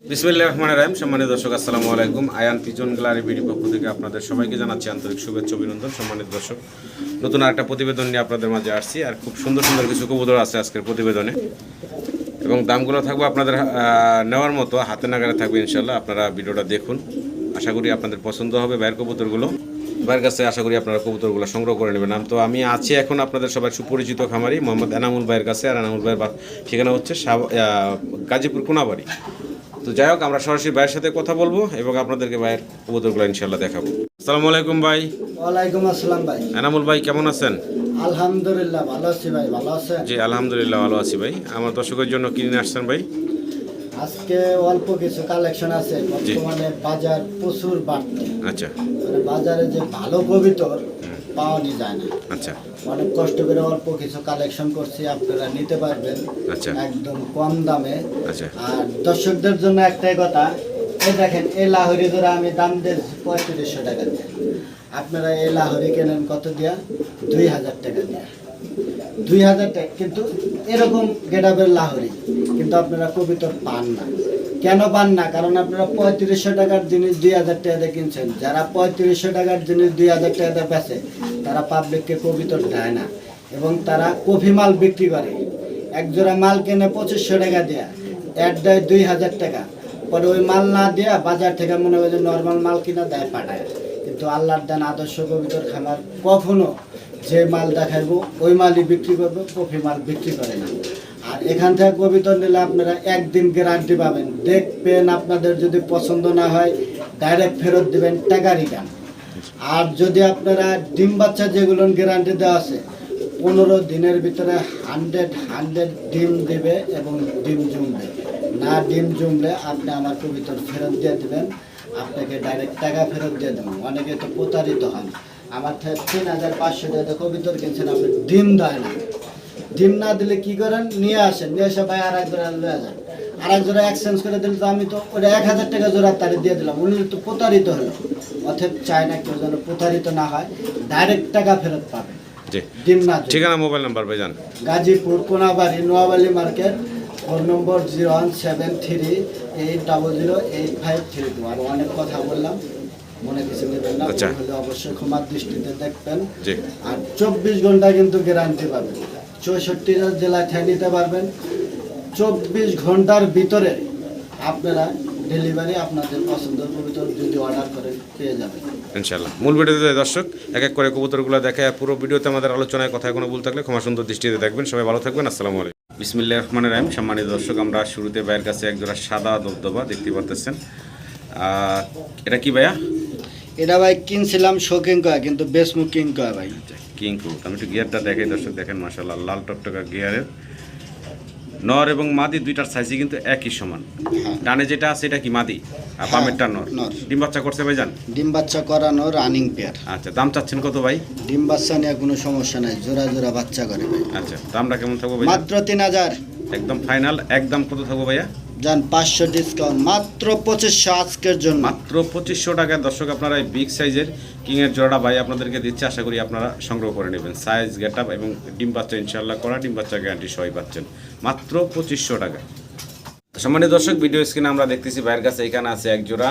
বিসমিল্লাহির রহমানির রহিম। সম্মানিত দর্শক, আসসালামু আলাইকুম। আয়ান পিজন গ্যালারি ভিডিও পক্ষ থেকে আপনাদের সবাইকে জানাচ্ছি আন্তরিক শুভেচ্ছা অভিনন্দন। সম্মানিত দর্শক, নতুন আরেকটা প্রতিবেদন নিয়ে আপনাদের মাঝে আসছি। আর খুব সুন্দর সুন্দর কিছু কবুতর আছে আজকের প্রতিবেদনে, এবং দামগুলো থাকবে আপনাদের নেওয়ার মতো, হাতে নাগালে থাকবে ইনশাল্লাহ। আপনারা ভিডিওটা দেখুন, আশা করি আপনাদের পছন্দ হবে। বাইরের কবুতরগুলো বাইরের কাছে আশা করি আপনারা কবুতরগুলো সংগ্রহ করে নেবেন। তো আমি আছি এখন আপনাদের সবাই সুপরিচিত খামারি মোহাম্মদ এনামুল ভাইয়ের কাছে। আর এনামুল ভাইয়ের ঠিকানা হচ্ছে গাজীপুর কোনাবাড়ি। তো যাই হোক, আমরা সরাসরি ভাইয়ের সাথে কথা বলবো এবং আপনাদেরকে ভাইয়ের কবুতরগুলো ইনশাল্লাহ দেখাবো। আসসালামু আলাইকুম ভাই। ওয়ালাইকুম আসসালাম ভাই। এনামুল ভাই কেমন আছেন? আলহামদুলিল্লাহ ভালো আছি ভাই, ভালো আছেন? জি আলহামদুলিল্লাহ ভালো আছি ভাই। আমার দর্শকের জন্য কিনে আসছেন ভাই? আজকে অল্প কিছু কালেকশন আছে। বর্তমানে বাজার প্রচুর বাড়তি। আচ্ছা, মানে বাজারে যে ভালো কবুতর পাওয়া যায় না। আচ্ছা, অনেক কষ্ট করে অল্প কিছু কালেকশন করছি, আপনারা নিতে পারবেন আচ্ছা, একদম কম দামে। আচ্ছা, আর দর্শকদের জন্য একটাই কথা, এই দেখেন এই লাহোরি ধরে আমি দাম দিয়েছি 3500 টাকা দিয়ে। আপনারা এই লাহোরি কেনেন কত দিয়া? 2000 টাকা দিয়া। 2000 টাকা, কিন্তু এরকম গেটাবের লাহোরি কিন্তু আপনারা কবুতর পান না। কেন পান না? কারণ আপনারা 3500 টাকার জিনিস 2000 টাকা দিয়ে কিনছেন। যারা 3500 টাকার জিনিস 2000 টাকা দিয়ে বেচে তারা পাবলিককে কবুতর দেয় না, এবং তারা কফি মাল বিক্রি করে। এক জোড়া মাল কেনে 2500 টাকা দেয়া, অ্যাড দেয় 2000 টাকা, পরে ওই মাল না দেয়া বাজার থেকে মনে হয় যে নর্মাল মাল কিনা দেয়, পাঠায়। কিন্তু আল্লাহর দান আদর্শ কবুতর খামার কখনো যে মাল দেখাইবো ওই মালই বিক্রি করবো, কফি মাল বিক্রি করে না। আর এখান থেকে কবুতর নিলে আপনারা একদিন গ্যারান্টি পাবেন, দেখবেন। আপনাদের যদি পছন্দ না হয় ডাইরেক্ট ফেরত দিবেন, টাকা রিটার্ন। আর যদি আপনারা ডিম বাচ্চা যেগুলো গ্যারান্টি দেওয়া আছে, 15 দিনের ভিতরে 100 ডিম দেবে এবং ডিম জমবে না। ডিম জমলে আপনি আমার কবুতর ফেরত দিয়ে দেবেন, আপনাকে ডাইরেক্ট টাকা ফেরত দিয়ে দেবেন। অনেকে তো প্রতারিত হন। আমার 3500 টাকা কবুতর কিনছেন, আপনি ডিম দেয় না। ডিম না দিলে কি করেন? নিয়ে আসেন, নিয়ে এসে ভাই আর এক জোড়া লয়ে যান, আর এক জোড়া এক্সচেঞ্জ করে দিলে তো আমি তো ওটা 1000 টাকা জোড়া তারে দিয়ে দিলাম, উনি তো প্রতারিত হলো। অথব চাই না কেউ যেন প্রতারিত না হয়, ডাইরেক্ট টাকা ফেরত পাবে। ডিম না। ঠিকানা মোবাইল নাম্বার ভাই জান? গাজীপুর কোনাবাড়ি নোয়াবালি মার্কেট, ফোন নম্বর 01738008532। আর অনেক কথা বললাম, মনে কিছু নেবেন না, হলে অবশ্যই ক্ষমার দৃষ্টিতে দেখবেন। আর 24 ঘন্টা কিন্তু গ্যারান্টি পাবেন, 64 জেলায় ঠেয়ে নিতে পারবেন। 24 ঘন্টার ভিতরে আপনারা ডেলিভারি আপনাদের পছন্দের কবুতর যদি অর্ডার করেন পেয়ে যাবেন ইনশাআল্লাহ। মূল ভিডিওতে দর্শক এক এক করে কবুতরগুলো দেখে, পুরো ভিডিওতে আমাদের আলোচনায় কথায় কোনো ভুল থাকলে ক্ষমা সুন্দর দৃষ্টিতে দেখবেন। সবাই ভালো থাকবেন। আসসালামু আলাইকুম। বিসমিল্লাহির রহমানির রহিম। সম্মানিত দর্শক, আমরা শুরুতে ভাইয়ের কাছে এক জোড়া সাদা দবদবা দেখতে পাচ্ছেন। এটা কি ভাইয়া? এটা ভাই কিনছিলাম শৌকিং কয়া, কিন্তু বেসমুখ কিং কয়া ভাই। কিং কু। আমি একটু গিয়ারটা দেখাই দর্শক, দেখেন মাশাআল্লাহ লাল টকটকা গিয়ারের। নর এবং মাদি দুইটার সাইজই কিন্তু একই সমান। ডানে যেটা আছে এটা কি মাদি, আর বামেরটা নর। ডিম বাচ্চা করছে ভাইজান? ডিম বাচ্চা করানো রানিং পেয়ার। আচ্ছা, দাম চাচ্ছেন কত ভাই? ডিম বাচ্চা নিয়ে কোনো সমস্যা নাই, জোড়া জোড়া বাচ্চা করে ভাই। আচ্ছা, দামটা কেমন থাকবে ভাই? মাত্র 3000 একদম ফাইনাল। একদম কত থাকবে ভাইয়া? জান 500 ডিসকাউন্ট, মাত্র 2500 আজকের জন্য। মাত্র 2500 টাকায় দর্শক আপনারা এই বিগ সাইজের কিংয়ের জোড়াটা ভাই আপনাদেরকে দিচ্ছে। আশা করি আপনারা সংগ্রহ করে নেবেন। সাইজ, গেটআপ এবং ডিম বাচ্চা ইনশাআল্লাহ করা, ডিম বাচ্চা গ্যারান্টি সবাই পাচ্ছেন মাত্র 2500 টাকা। সম্মানিত দর্শক, ভিডিও স্ক্রিনে আমরা দেখতেছি ভাইয়ের কাছে এখানে আছে এক জোড়া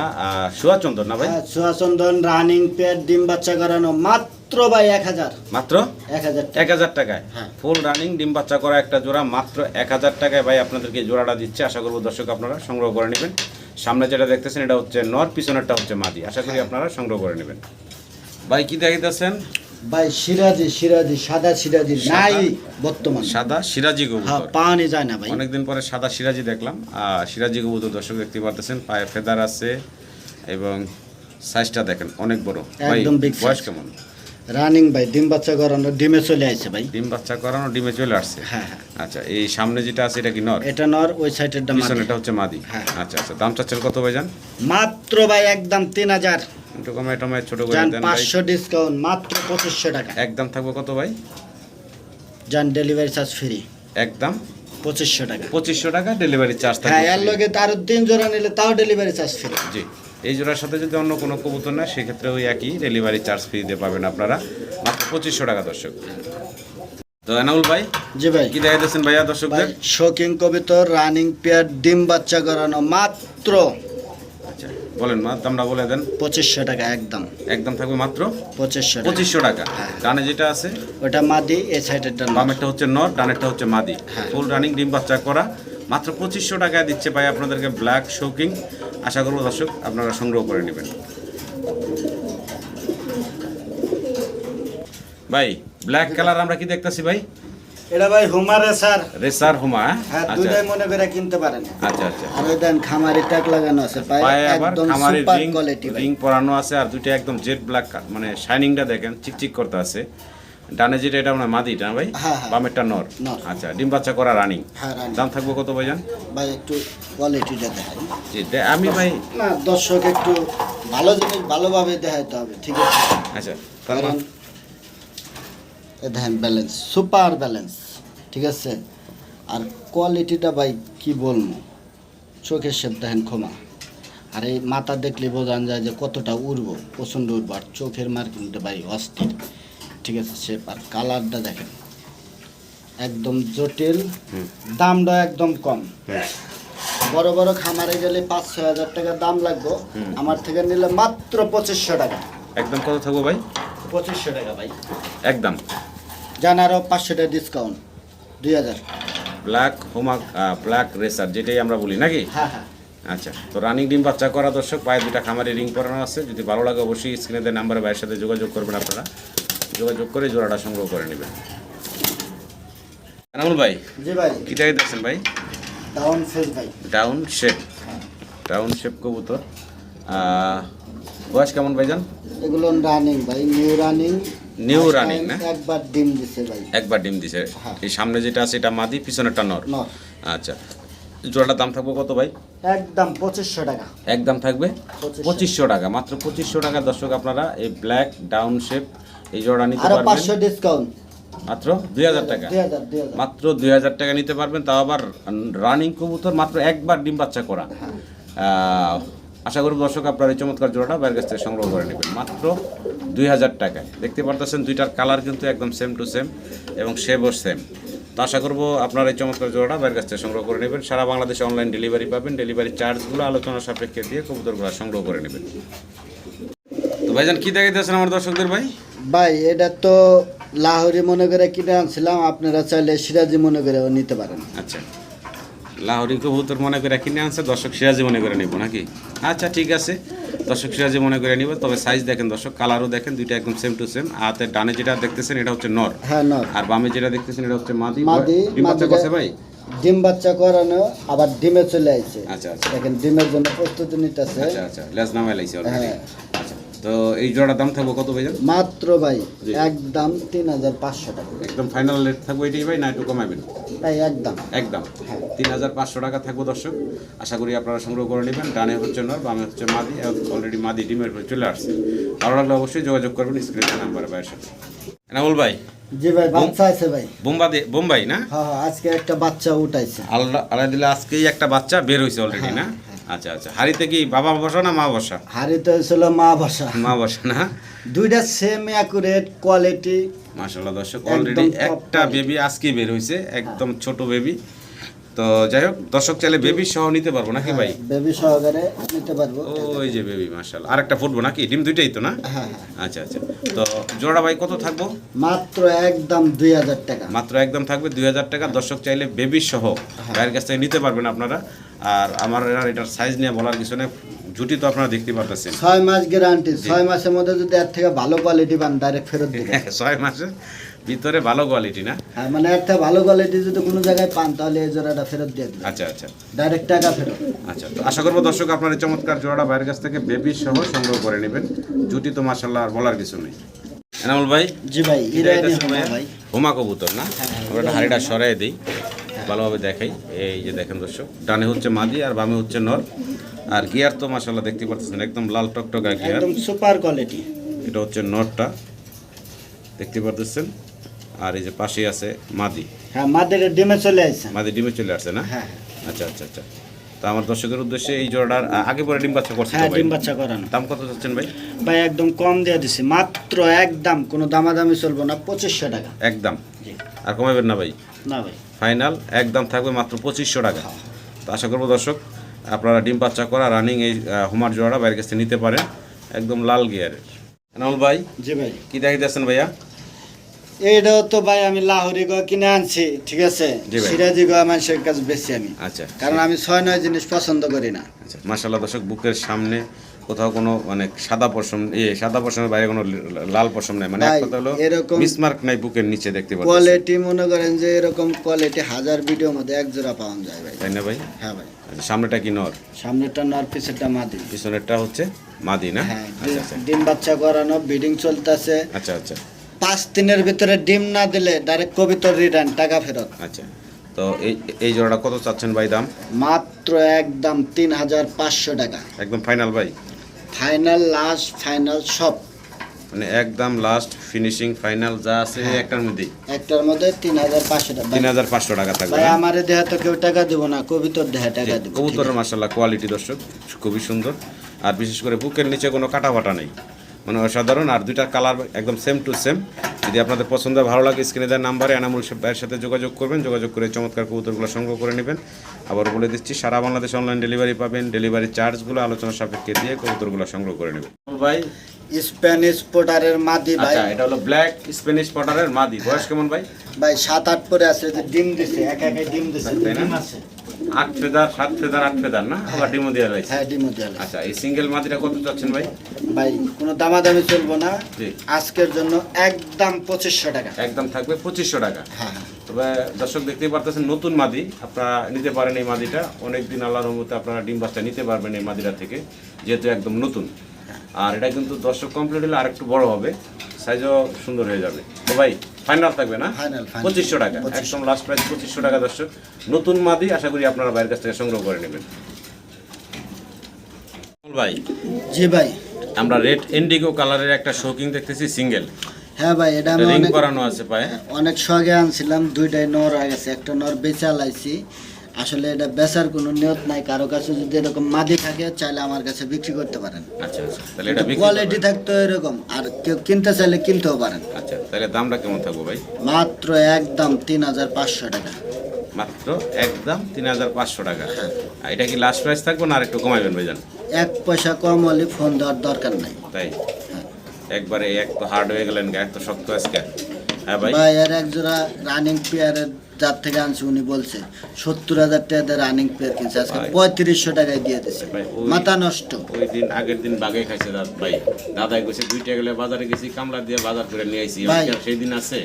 সুয়াচন্দন না ভাই? সুয়াচন্দন রানিং পেয়ার, ডিম বাচ্চা করানো, মাত্র ভাই 1000। মাত্র 1000 টাকায় ফুল রানিং ডিম বাচ্চা করা একটা জোড়া মাত্র 1000 টাকায় ভাই আপনাদেরকে জোড়াটা দিচ্ছে। আশা করব দর্শক আপনারা সংগ্রহ করে নেবেন। সামনে যেটা দেখতেছেন এটা হচ্ছে নর, পিছনেরটা হচ্ছে মাদি। আশা করি আপনারা সংগ্রহ করে নেবেন। ভাই কি দেখাইতেছেন? ভাই সিরাজি সাদা সিরাজি নাই বর্তমান, সাদা সিরাজি কবুতর পানি যায় না ভাই। অনেকদিন পরে সাদা সিরাজি দেখলাম। সিরাজি কবুতর দর্শক দেখতে পাচ্ছেন, পায়ে ফেদার আছে এবং সাইজটা দেখেন অনেক বড়। ভাই বয়স কেমন? রানিং ভাই, ডিম বাচ্চা করানো, ডিমে চলে আসছে ভাই। ডিম বাচ্চা করানো, ডিমে চলে আসছে। হ্যাঁ। আচ্ছা, এই সামনে যেটা আছে এটা কি নর? এটা নর, ওই সাইডেরটা মাদি, পিছনেরটা হচ্ছে মাদি। আচ্ছা, দাম চাচ্ছেন কত ভাই জান? মাত্র ভাই একদম 3000। একটু কমায় টমায় ছোট করে দেন। 500 ডিসকাউন্ট, মাত্র 2500 টাকা। একদম থাকবে কত ভাই জান? ডেলিভারি চার্জ ফ্রি, একদম 2500 টাকা। 2500 টাকা ডেলিভারি চার্জ থাকবে। হ্যাঁ, এর লগে তার 3 জোড়া নিলে তাও ডেলিভারি চার্জ ফ্রি। জি, এই জোড়ার সাথে যদি অন্য কোনো কবুতর না, সেক্ষেত্রে ওই একই ডেলিভারি চার্জ ফ্রি দিয়ে পাবেন আপনারা মাত্র 2500 টাকা দর্শক। তো এনামুল ভাই জি ভাই কি দেখাইতেছেন ভাইয়া ভাই দর্শকদের? শৌখিন কবিতর রানিং পেয়ার ডিম বাচ্চা করানো মাত্র আচ্ছা বলেন মা, দামটা বলে দেন। 2500 টাকা একদম একদম থাকবে মাত্র 2500 টাকা 2500 টাকা। ডানে যেটা আছে ওটা মাদি এই সাইডেরটা না বামেরটা হচ্ছে নর, ডানেরটা হচ্ছে মাদি। হ্যাঁ। ফুল রানিং ডিম বাচ্চা করা মাত্র 2500 টাকায় দিচ্ছে ভাই আপনাদেরকে ব্ল্যাক শৌকিং। আশা করবো দর্শক আপনারা সংগ্রহ করে নেবেন। ভাই ব্ল্যাক কালার আমরা কি দেখতেছি ভাই? এটা ভাই হুমারে স্যার রেসার হুমা, হ্যাঁ আচ্ছা দুটাই মনে করে কিনতে পারেন আচ্ছা আচ্ছা। আর ওই দেন খামারি ট্যাগ লাগানো আছে পায়ে পায়ে আবার একদম খামারের সুপার রিং কোয়ালিটি ভাই রিং পরানো আছে আর দুইটা একদম জেড ব্ল্যাক, মানে শাইনিংটা দেখেন চিকচিক করতে আছে। ডানে যেটা এটা মানে মাদিটা ভাই, হ্যাঁ, হ্যাঁ। বামেরটা নর। নর। আচ্ছা ডিম বাচ্চা করা রানিং। হ্যাঁ রানি। দাম থাকবে কত ভাইজান? ভাই একটু কোয়ালিটিটা দেখাই জি আমি ভাই না দর্শক একটু ভালো জিনিস ভালোভাবে দেখাইতে হবে ঠিক আছে আচ্ছা তাহলে কারণ এ দেখেন ব্যালেন্স সুপার ব্যালেন্স ঠিক আছে আর কোয়ালিটিটা ভাই কি বলবো চোখের শেপ দেখেন ক্ষমা আর এই মাথা দেখলে বোঝান যায় যে কতটা উড়বো প্রচণ্ড উড়বো আর চোখের মার্কিংটা ভাই অস্থির ঠিক আছে শেপ আর কালারটা দেখেন একদম জটিল দামটা একদম কম হ্যাঁ। বড় বড় খামারে গেলে 5-6 হাজার টাকা দাম লাগবে আমার থেকে নিলে মাত্র 2500 টাকা একদম কত থাকবো ভাই? 2500 টাকা ভাই একদম জান আরও 500 টাকা ডিসকাউন্ট 2000 ব্ল্যাক হোমা ব্ল্যাক রেসার যেটাই আমরা বলি নাকি? হ্যাঁ হ্যাঁ আচ্ছা তো রানিং ডিম বাচ্চা করা দর্শক, পায়ে দুটা খামারে রিং পরানো আছে। যদি ভালো লাগে অবশ্যই স্ক্রিনে দেওয়া নাম্বারে ভাইয়ের সাথে যোগাযোগ করবেন, আপনারা যোগাযোগ করে জোড়াটা সংগ্রহ করে নেবেন। এনামুল ভাই জি ভাই কি দেখাইতেছেন ভাই? ডাউন ফেস ভাই ডাউন শেপ, ডাউন শেপ কবুতর। বয়স কেমন ভাইজান? এগুলো রানিং ভাই নিউ রানিং নিউ রানিং না? একবার ডিম দিছে ভাই একবার ডিম দিছে। হ্যাঁ। এই সামনে যেটা আছে এটা মাদি, পিছনেরটা নর। নর আচ্ছা জোড়াটার দাম থাকবে কত ভাই? একদম 2500 টাকা একদম থাকবে 2500 2500 টাকা, মাত্র 2500 টাকা দর্শক। আপনারা এই ব্ল্যাক ডাউন শেপ এই জোড়া নিতে আরো পারবেন 500 ডিসকাউন্ট মাত্র 2000 টাকা। 2000 মাত্র 2000 টাকা নিতে পারবেন, তাও আবার রানিং কবুতর, মাত্র একবার ডিম বাচ্চা করা। আশা করি দর্শক আপনার এই চমৎকার জোড়াটা বাইরের কাছ থেকে সংগ্রহ করে নেবেন মাত্র 2000 টাকায়। দেখতে পারতেছেন দুইটার কালার কিন্তু একদম সেম টু সেম এবং শেপও সেম। তো আশা করবো আপনার এই চমৎকার জোড়াটা বাইরের কাছ থেকে সংগ্রহ করে নেবেন। সারা বাংলাদেশে অনলাইন ডেলিভারি পাবেন, ডেলিভারি চার্জগুলো আলোচনা সাপেক্ষে দিয়ে কবুতরগুলো সংগ্রহ করে নেবেন। তো ভাইজান কি দেখাইতেছেন আমার দর্শকদের ভাই? ভাই এটা তো লাহোরি মনে করে কিনে আনছিলাম, আপনারা চাইলে সিরাজি মনে করেও নিতে পারেন। আচ্ছা লাহোরি কবুতর মনে করে কিনে আনছে, দর্শক সিরাজি মনে করে নেব নাকি? আচ্ছা ঠিক আছে, দর্শক সিরাজি মনে করে নিব। তবে সাইজ দেখেন দর্শক, কালারও দেখেন, দুইটা একদম সেম টু সেম। হাতের ডানে যেটা দেখতেছেন এটা হচ্ছে নর, হ্যাঁ নর আর বামে যেটা দেখতেছেন এটা হচ্ছে মাদি। মাদি ডিম বাচ্চা করছে ভাই? ডিম বাচ্চা করানো আবার ডিমে চলে আইছে। আচ্ছা আচ্ছা দেখেন ডিমের জন্য প্রস্তুতি নিতেছে। আচ্ছা আচ্ছা লেজ নামাই লাইছে অলরেডি। হ্যাঁ। আচ্ছা তো এই জোড়ার দাম থাকবে কত ভাইজান? মাত্র ভাই জি। একদম 3500 টাকা একদম ফাইনাল রেট থাকবে এটাই ভাই, না একটু কমাবেন? ভাই একদম একদম 3500 টাকা থাকবে দর্শক। আশা করি আপনারা সংগ্রহ করে নেবেন। ডানে হচ্ছে নর, বামে হচ্ছে মাদি, অলরেডি মাদি ডিমের উপরে চলে আসছে। ভালো লাগলে অবশ্যই যোগাযোগ করবেন স্ক্রিনে নাম্বার ভাইয়ের সাথে। এনামুল ভাই জি ভাই বাচ্চা আছে ভাই। বোম্বাই না? হ্যাঁ হ্যাঁ আজকে একটা বাচ্চা উঠাইছে। আলহামদুলিল্লাহ আজকেই একটা বাচ্চা বের হয়েছে অলরেডি না? আচ্ছা আচ্ছা হাড়িতে কি বাবা বসা না মা বসা? হাড়িতে হয়েছিল মা বসা। মা বসা না? দুইটা সেম অ্যাকুরেট কোয়ালিটি। মাশাআল্লাহ দর্শক একদম অলরেডি top একটা quality। বেবি আজকেই বের হয়েছে, একদম ছোট বেবি। তো যাই হোক দর্শক চাইলে বেবি সহ নিতে পারবো নাকি ভাই? বেবি সহকারে নিতে পারবো। ওই যে বেবি মাশাআল্লাহ। আরেকটা ফুটবো নাকি? ডিম দুইটাই তো না? হ্যাঁ আচ্ছা আচ্ছা। তো জোড়া ভাই কত থাকবো? মাত্র একদম 2000 টাকা। মাত্র একদম থাকবে 2000 টাকা। দর্শক চাইলে বেবি সহ ভাইয়ের কাছ থেকে নিতে পারবেন আপনারা। আর আমার এটার সাইজ নিয়ে বলার কিছু নেই, জুটি তো আপনারা দেখতে পারতেছেন। 6 মাস গ্যারান্টি। 6 মাসের মধ্যে যদি এর থেকে ভালো কোয়ালিটি পান ডাইরেক্ট ফেরত দিবেন। 6 মাসের ভিতরে ভালো কোয়ালিটি না? হ্যাঁ মানে এর থেকে ভালো কোয়ালিটি যদি কোনো জায়গায় পান তাহলে এই জোড়াটা ফেরত দিয়ে দিবেন, আচ্ছা আচ্ছা ডাইরেক্ট টাকা ফেরত। আচ্ছা। তো আশা করবো দর্শক আপনার এই চমৎকার জোড়াটা ভাইয়ের কাছ থেকে বেবি সহ সংগ্রহ করে নেবেন। জুটি তো মাশাআল্লাহ আর বলার কিছু নেই। এনামুল ভাই জি ভাই ইরানি ভাই। হুমা কবুতর না? আমরা একটা হাড়িটা সরাই দিই, ভালোভাবে দেখাই। এই যে দেখেন দর্শক, ডানে হচ্ছে মাদি আর বামে হচ্ছে নর। আর গিয়ার তো মাশাআল্লাহ দেখতে পাচ্ছেন একদম লাল টকটকা গিয়ার। একদম সুপার কোয়ালিটি। এটা হচ্ছে নরটা দেখতে পাচ্ছেন, আর এই যে পাশে আছে মাদি। হ্যাঁ মাদের ডিমে চলে আইছে। মাদি ডিমে চলে আসছে না? হ্যাঁ আচ্ছা আচ্ছা আচ্ছা। তো আমার দর্শকের উদ্দেশ্যে এই জোড়াটার আগে পরে ডিম বাচ্চা করছে তো হ্যাঁ ভাই? ডিম বাচ্চা করানো। দাম কত চাচ্ছেন ভাই? ভাই একদম কম দিয়ে দিছি, মাত্র একদম কোনো দামাদামি চলবো না, 2500 টাকা। একদম জি আর কমাবেন না ভাই? না ভাই। ফাইনাল একদম থাকবে মাত্র 2500 টাকা। তো আশা করবো দর্শক আপনারা ডিম বাচ্চা করা রানিং এই হুমার জোড়াটা বাইরের কাছে নিতে পারেন, একদম লাল গিয়ারের। এনামুল ভাই জি ভাই। কি দেখাইতেছেন ভাইয়া? এইটাও তো ভাই আমি লাহোরি গো কিনে আনছি, ঠিক আছে, জি ভাই। সিরাজি গো মানুষের কাছে বেশি আমি, আচ্ছা কারণ আমি 6-9 জিনিস পছন্দ করি না। আচ্ছা, মাশাআল্লাহ দর্শক বুকের সামনে কোথাও কোনো মানে সাদা পশম, সাদা পশমের বাইরে কোনো লাল পশম নাই, মানে এক ভাই, কথা হলো এরকম মিসমার্ক নাই বুকের নিচে দেখতে পাচ্ছেন, কোয়ালিটি মনে করেন যে এরকম কোয়ালিটি 1000 ভিডিওর মধ্যে এক জোড়া পাওয়া যায় ভাই। তাই না ভাই? হ্যাঁ ভাই। আচ্ছা, সামনেটা কি নর, সামনেরটা নর, পিছেরটা মাদি। পিছনেরটা হচ্ছে মাদি না? হ্যাঁ, আচ্ছা আচ্ছা ডিম বাচ্চা করানো, ব্রিডিং চলতেছে। আচ্ছা আচ্ছা 5 দিনের ভিতরে ডিম না দিলে ডাইরেক্ট কবিতর রিটার্ন, টাকা ফেরত। আচ্ছা। তো এই জোড়াটা কত চাচ্ছেন ভাই দাম? মাত্র একদম 3500 টাকা। একদম ফাইনাল ভাই? ফাইনাল, লাস্ট, ফাইনাল সব, মানে একদম লাস্ট ফিনিশিং ফাইনাল যা আছে এই একটার মধ্যেই একটার মধ্যে 3500 টাকা। 3500 টাকা থাকবে ভাই না? আমারে দেহে তো কেউ টাকা দেবো না, কবিতর দেহে টাকা দেবো। কবুতরের মাশাআল্লাহ কোয়ালিটি দর্শক খুবই সুন্দর, আর বিশেষ করে বুকের নিচে কোনো কাটা ফাটা নেই, মানে অসাধারণ। আর দুইটার কালার একদম সেম টু সেম। যদি আপনাদের পছন্দ ভালো লাগে স্ক্রিনে দেওয়ার নাম্বারে এনামুল ভাইয়ের সাথে যোগাযোগ করবেন, যোগাযোগ করে চমৎকার কবুতরগুলো সংগ্রহ করে নেবেন। আবার বলে দিচ্ছি সারা বাংলাদেশ অনলাইন ডেলিভারি পাবেন, ডেলিভারি চার্জগুলো আলোচনা সাপেক্ষে দিয়ে কবুতরগুলো সংগ্রহ করে নেবেন। ভাই স্প্যানিশ পোটারের মাদি ভাই। আচ্ছা, এটা হলো ব্ল্যাক স্প্যানিশ পটারের মাদি, বয়স কেমন ভাই? ভাই 7-8 পরে আছে, যে ডিম দিছে, একা একা ডিম দিছে, তাই না? ডিম আছে। 8 ফেদার 7 ফেদার 8 ফেদার না, আবার ডিমো দেওয়া রয়েছে। হ্যাঁ, ডিমও দেওয়া আছে। আচ্ছা, এই সিঙ্গেল মাদিটা কত চাচ্ছেন ভাই? ভাই কোনো দামাদামি চলবো না, জি। আজকের জন্য একদম 2500 টাকা। একদম থাকবে 2500 টাকা। হ্যাঁ। তবে দর্শক দেখতেই পারতেছেন নতুন মাদি, আপনারা নিতে পারেন এই মাদিটা, অনেক দিন আল্লাহর রহমতে আপনারা ডিম বাচ্চা নিতে পারবেন এই মাদিটা থেকে, যেহেতু একদম নতুন। আর এটা কিন্তু দর্শক কমপ্লিট হলে আরেকটু বড় হবে, সাইজও সুন্দর হয়ে যাবে। তো ভাই ফাইনাল থাকবে না? Final, final. 2500 টাকা, 2500 একদম লাস্ট প্রাইস 2500 টাকা দর্শক। নতুন মাদি, আশা করি আপনারা বাইরের কাছ থেকে সংগ্রহ করে নেবেন। ভাই জি ভাই। আমরা রেড ইন্ডিগো কালারের একটা শোকিং দেখতেছি সিঙ্গেল, হ্যাঁ ভাই, এটা আমি রিং অনেক করানো আছে পায়ে। অনেক শখে আনছিলাম, দুইটাই নর হয়ে গেছে, একটা নর বেচা লাইছি। আসলে এটা বেচার কোনো নিয়ত নাই, কারো কাছে যদি এরকম মাদি থাকে চাইলে আমার কাছে বিক্রি করতে পারেন। আচ্ছা আচ্ছা, তাহলে এটা বিক্রি কোয়ালিটি করবেন? থাকতো এরকম, আর কেউ কিনতে চাইলে কিনতেও পারেন। আচ্ছা, তাহলে দামটা কেমন থাকবে ভাই? মাত্র একদম 3500 টাকা। মাত্র একদম 3500 টাকা। আর এটা কি লাস্ট প্রাইস থাকবে না আর একটু কমাইবেন ভাইজান? 1 পয়সা কম হলে ফোন দেওয়ার দরকার নাই। তাই একবারে এক তো হার্ড হয়ে গেলেন, এক তো শক্ত আজকে। হ্যাঁ ভাই, ভাই আর এক জোড়া রানিং পেয়ারের যার থেকে আনছি উনি বলছে 70,000 টাকা দিয়ে রানিং পেয়ার কিনছে, আজকে ভাই। 3500 টাকায় দিয়ে দিছে। ভাই, ওই- মাথা নষ্ট। ওই দিন আগের দিন বাগে খাইছে ভাই, দাদাই গেছে 2টা গেলে বাজারে গেছি, কামলা দিয়ে বাজার করে নিয়ে আইছি, ভাই। সেই দিন আছে।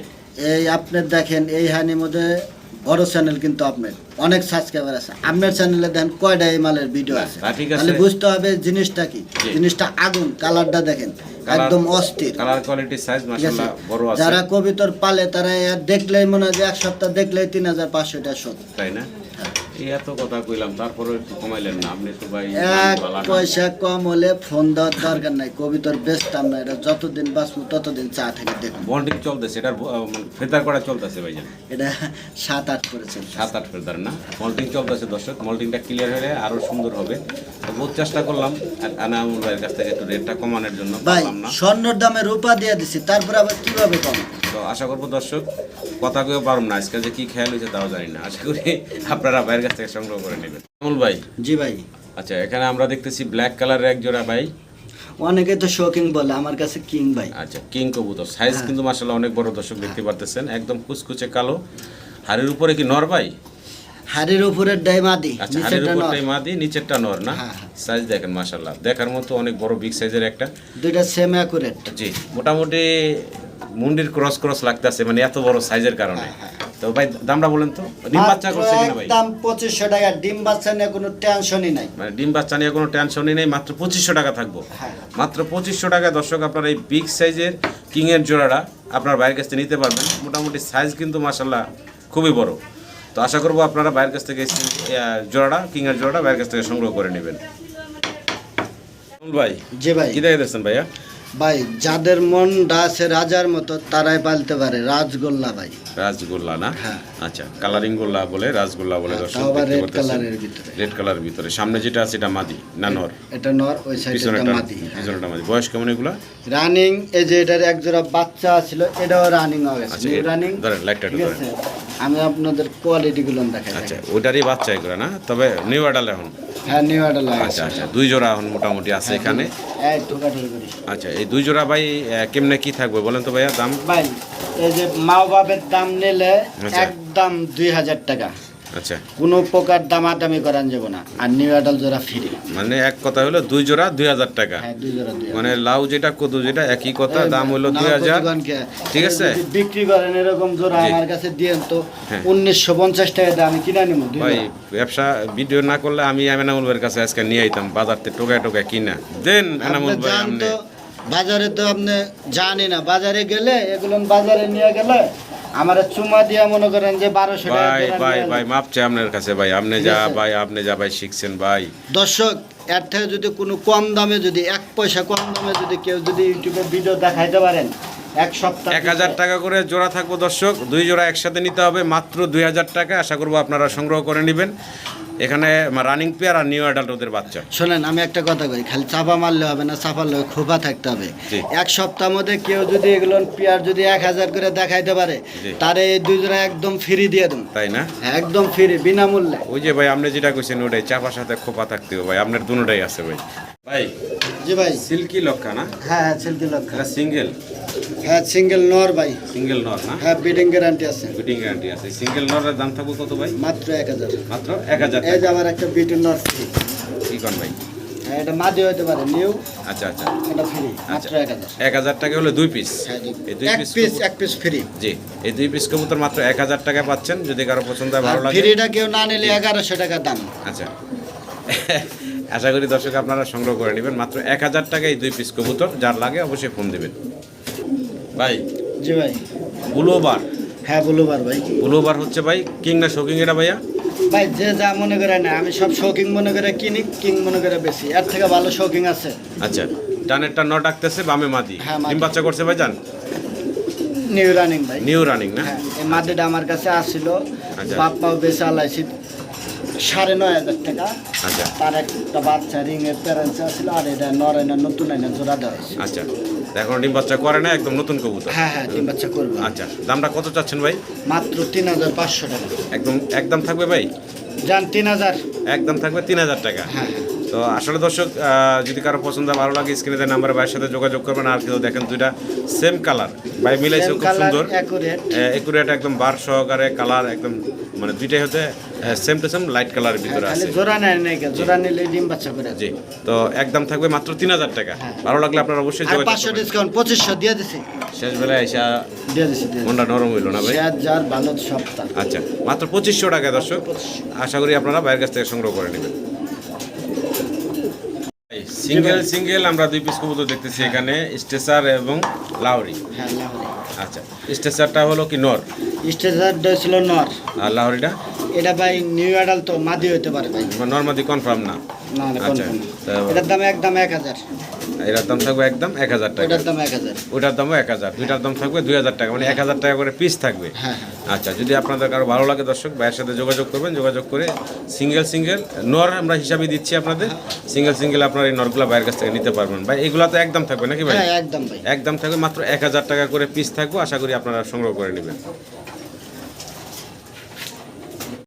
এই আপনার দেখেন, এই হানির মধ্যে বড় চ্যানেল কিন্তু আপনার অনেক সাবস্ক্রাইবার আছে, আপনার চ্যানেলে দেখেন কয়টা এই মালের ভিডিও আছে, তা ঠিক আছে। তাহলে বুঝতে হবে জিনিসটা কি। জি। জিনিসটা আগুন, কালারটা দেখেন একদম অস্থির, কালার কোয়ালিটি সাইজ ঠিক আছে? মাশাআল্লাহ বড় আছে, যারা কবিতর পালে তারা এর দেখলেই মনে হয় যে এক সপ্তাহ দেখলেই 3500 টাকা শোধ। তাই না? এই এত কথা কইলাম, তারপরে একটু কমাইলেন না আপনি তো ভাই। এক পয়সা কম হলে ফোন দেওয়ার দরকার নাই, কবিতর বেচতাম না, এটা যতদিন বাঁচবো ততদিন চা থেকে দেখুন। বন্ডিং চলতেছে, এটার ফেদার করা চলতেছে ভাইজান, এটা 7-8 করেছে। 7-8 ফেদার না, মল্টিং চলতেছে দর্শক। মল্টিংটা ক্লিয়ার হলে আরো সুন্দর হবে। তো বহুত চেষ্টা করলাম আনামুল ভাইয়ের কাছ থেকে একটু রেটটা কমানোর জন্য, ভাই পারলাম না। স্বর্ণর দামে রূপা দিয়ে দিছি, তারপরে আবার কিভাবে কম? তো আশা করবো দর্শক কথা কেউ পারুম না, আজকে যে কি খেয়াল হয়েছে তাও জানি না, আশা করি আপনারা ভাইয়ের কাছ থেকে সংগ্রহ করে নেবেন। আনামুল ভাই, জি ভাই। আচ্ছা এখানে আমরা দেখতেছি ব্ল্যাক কালারের এক জোড়া ভাই। অনেকে তো শোকিং বলে, আমার কাছে কিং ভাই। আচ্ছা, কিং কবুতর, সাইজ কিন্তু মাশাআল্লাহ অনেক বড় দর্শক দেখতে পারতেছেন, একদম কুচকুচে কালো। হাড়ির উপরে কি নর ভাই? হাড়ির উপরের ডাই মাদি, আচ্ছা, হাড়ির নিচেরটা নর। উপরটাই মাদি, নিচেরটা নর না? হ্যাঁ, হ্যাঁ। সাইজ দেখেন মাশাআল্লাহ দেখার মতো অনেক বড় বিগ সাইজের একটা। দুইটা সেম অ্যাকুরেট। জি, মোটামুটি মুন্ডির ক্রস ক্রস লাগতেছে, মানে এত বড় সাইজের কারণে। তো ভাই দামটা বলেন তো, ডিম বাচ্চা করছে কিনা ভাই? একদম 2500 টাকা, ডিম বাচ্চা নিয়ে কোনো টেনশনই নাই। মানে ডিম বাচ্চা নিয়ে কোনো টেনশনই নেই, মাত্র 2500 টাকা থাকবো। হ্যাঁ। মাত্র 2500 টাকায় দর্শক আপনারা এই বিগ সাইজের কিং এর জোড়াটা আপনার বাইরের কাছ থেকে নিতে পারবেন। মোটামুটি সাইজ কিন্তু মাশাআল্লাহ খুবই বড়। তো আশা করবো আপনারা বাইরের কাছ থেকে জোড়াটা, কিং এর জোড়াটা বাইরের কাছ থেকে সংগ্রহ করে নেবেন। ভাই জি ভাই। কি দেখে দিচ্ছেন ভাইয়া? ভাই যাদের মন আছে রাজার মতো তারাই পালতে পারে রাজগোল্লা ভাই। রাজগোল্লা না? হ্যাঁ। আচ্ছা, কালারিং গোল্লা বলে, রাজগোল্লা বলে দর্শক তাও আবার দেখতে রেড পারতেছেন। কালারের ভিতরে। রেড কালারের ভিতরে সামনে যেটা আছে এটা মাদি না নর? এটা নর, ওই সাইডে পিছনেটা মাদি। পিছনেটা মাদি। বয়স কেমন এগুলা? রানিং, এই যে এটার এক জোড়া বাচ্চা ছিল, এটাও রানিং হবে। আচ্ছা, রানিং ধরেন লাইটটা ঠিক ধরেন। আছে, আমি আপনাদের কোয়ালিটি গুলো দেখাই। আচ্ছা, ওইটারই বাচ্চা এগুলো না? তবে নিউ অ্যাডাল এখন? হ্যাঁ, নিউ অ্যাডাল আচ্ছা আচ্ছা, দুই জোড়া এখন মোটামুটি আছে এখানে। এই ঠোকাঠুকি করি আচ্ছা, এই দুই জোড়া ভাই কেমনে কি থাকবে বলেন তো ভাইয়া দাম? ভাই। এই যে মা বাবের দাম নিলে আচ্ছা। একদম 2000 টাকা, আচ্ছা, কোনো প্রকার দামাদামি করান যাব না। আর নিউ অ্যাডাল জোড়া ফ্রি। মানে এক কথা হলো দুই জোড়া 2000 টাকা। হ্যাঁ, 2 জোড়া 2000। মানে লাউ যেটা কদু যেটা একই কথা, দাম হলো 2000। ঠিক আছে? যদি বিক্রি করেন এরকম জোড়া জি। আমার কাছে দিয়েন তো হ্যাঁ। 1950 টাকা দিয়ে আমি কিনে নিব। ভাই ব্যবসা ভিডিও না করলে আমি এনামুল ভাইয়ের কাছে আজকে নিয়ে আইতাম বাজারতে টোকায় টোকায় কিনা দেন এনামুল ভাই। আপনি বাজারে তো আপনি জানি না, বাজারে গেলে এগুলো বাজারে নিয়ে গেলে আমার চুমা দিয়া মনে করেন যে 1200 টাকা ভাই জোড়া ভাই নিয়ে ভাই এলাম। মাপ চাই আপনার কাছে ভাই, আপনি ঠিক যা আছে। ভাই আপনি যা ভাই শিখছেন ভাই। দর্শক, এর থেকে যদি কোনো কম দামে, যদি 1 পয়সা কম দামে যদি কেউ যদি ইউটিউবে ভিডিও দেখাইতে পারেন, এক সপ্তাহ 1000 টাকা করে জোড়া থাকবো দর্শক, দুই জোড়া একসাথে নিতে হবে মাত্র 2000 টাকা। আশা করবো আপনারা সংগ্রহ করে নেবেন। এখানে রানিং পেয়ার আর নিউ অ্যাডাল্ট ওদের বাচ্চা। শোনেন, আমি একটা কথা কই, খালি চাপা মারলে হবে না, চাপার লোক খোপা থাকতে হবে। জি। এক সপ্তাহের মধ্যে কেউ যদি এগুলো পেয়ার যদি 1000 করে দেখাইতে পারে, জি। তারে এই 2 জোড়া একদম ফ্রি দিয়ে দেবো। তাই না? একদম ফ্রি, বিনামূল্যে। ওই যে ভাই আপনি যেটা কইছেন ওটাই, চাপার সাথে খোপা থাকতে হবে ভাই, আপনার দুটোটাই আছে ভাই। ভাই জি ভাই। সিল্কি লক্ষা না? হ্যাঁ হ্যাঁ, সিল্কি লক্ষা। এটা সিঙ্গেল? হ্যাঁ, সিঙ্গেল নর ভাই। সিঙ্গেল নর না? হ্যাঁ, বিডিং গ্যারান্টি আছে। ফিটিং গ্যারান্টি আছে। সিঙ্গেল নরের দাম থাকবে কত ভাই? মাত্র 1000। মাত্র 1000 এই টাকা। যে আমার একটা বিটিং নর ফ্রি। কি কোন ভাই? হ্যাঁ, এটা মাদি হতে পারে, নিউ, আচ্ছা আচ্ছা এটা ফ্রি, আচ্ছা। মাত্র 1000। 1000 টাকা হলে 2 পিস। হ্যাঁ, এই 2 পিস এক পিস ফ্রি। জি, এই 2 পিস কবুতর মাত্র 1000 টাকা পাচ্ছেন। যদি কারো পছন্দ হয় ভালো লাগে। ফ্রিটা কেউ না নিলে 1100 টাকা দাম। আচ্ছা আশা করি দর্শক আপনারা সংগ্রহ করে নেবেন মাত্র 1000 টাকায় 2 পিস কবুতর। যার লাগে অবশ্যই ফোন দিবেন ভাই। জি ভাই। বুলোবার? হ্যাঁ, বলুবার ভাই। বুলোবার হচ্ছে ভাই কিং না শোকিং এটা ভাইয়া? ভাই যে যা মনে করে না, আমি সব শৌকিং মনে করে কিনি, কিং মনে করে বেশি। এর থেকে ভালো শৌকিং আছে। আচ্ছা, ডানেরটা ন ডাকতেছে, বামে মাদি। হ্যাঁ, মাদি। ডিম বাচ্চা করছে ভাই জান? নিউ রানিং ভাই। নিউ রানিং না? হ্যাঁ, এই মাদিটা আমার কাছে আসছিল, আচ্ছা। বাপ্পাও বেশি আলাইছি 9500 টাকা। আচ্ছা তার একটা বাচ্চা রিং এর প্যারেন্টস আসছিল, আর এটা নরেনা নতুন আইনা জোড়া দেওয়া হয়েছে। আচ্ছা, এখন ডিম বাচ্চা করে না, একদম নতুন কবুতর। হ্যাঁ হ্যাঁ, ডিম বাচ্চা করবো। আচ্ছা, দামটা কত চাচ্ছেন ভাই? মাত্র 3500 টাকা। একদম থাকবে ভাই? যান 3000। একদম থাকবে 3000 টাকা। হ্যাঁ। তো আসলে দর্শক যদি কারো পছন্দ ভালো লাগে স্ক্রিনে দেওয়া নাম্বারে ভাইয়ের সাথে যোগাযোগ করবেন। আর কেউ দেখেন দুইটা সেম কালার, ভাই মিলাইছে খুব সুন্দর, একুরেট একদম বার সহকারে কালার একদম, মানে দুইটাই হচ্ছে সেম টু সেম লাইট কালারের ভিতরে আছে। জোড়া নেয় নাই, জোড়া নিলে ডিম বাচ্চা করে। জি, তো একদম থাকবে মাত্র 3000 টাকা। ভালো লাগলে আপনারা অবশ্যই আর যোগাযোগ 500 করবেন। ডিসকাউন্ট 2500 দিয়ে দিছি। শেষ বেলায় এসে দিয়ে দিছি। মনটা নরম হইল না ভাই? শেয়ার যার ভালো সপ্তাহ। আচ্ছা, মাত্র 2500 টাকা দর্শক। আশা করি আপনারা বাইরের কাছ থেকে সংগ্রহ করে নেবেন। সিঙ্গেল আমরা 2 পিস কবুতর দেখতেছি এখানে, স্টেসার এবং লাহোরি। হ্যাঁ, লাহোরি। আচ্ছা, স্টেসারটা হলো কি নর স্টেজারটা ছিল নর, আর লাহোরিটা এটা ভাই নিউ অ্যাডাল তো মাদি হতে পারে ভাই। নর্মাদি কনফার্ম না? না না, আচ্ছা, confirm না। তো- এটার দাম একদম 1000। এটার দাম থাকবে একদম 1000 টাকা। ওটার দাম 1000। ওটার দামও 1000, দুইটার দাম থাকবে 2000 টাকা, মানে 1000 টাকা করে পিস থাকবে। হ্যাঁ হ্যাঁ। আচ্ছা, যদি আপনাদের কারো ভালো লাগে দর্শক ভাইয়ের সাথে যোগাযোগ করবেন। যোগাযোগ করে সিঙ্গেল নর আমরা হিসাবে দিচ্ছি আপনাদের। সিঙ্গেল আপনার এই নরগুলা ভাইয়ের কাছ থেকে নিতে পারবেন ভাই। এগুলা তো একদম থাকবে নাকি ভাই? হ্যাঁ, একদম ভাই। একদম থাকবে মাত্র 1000 টাকা করে পিস থাকবে। আশা করি আপনারা সংগ্রহ করে নেবেন।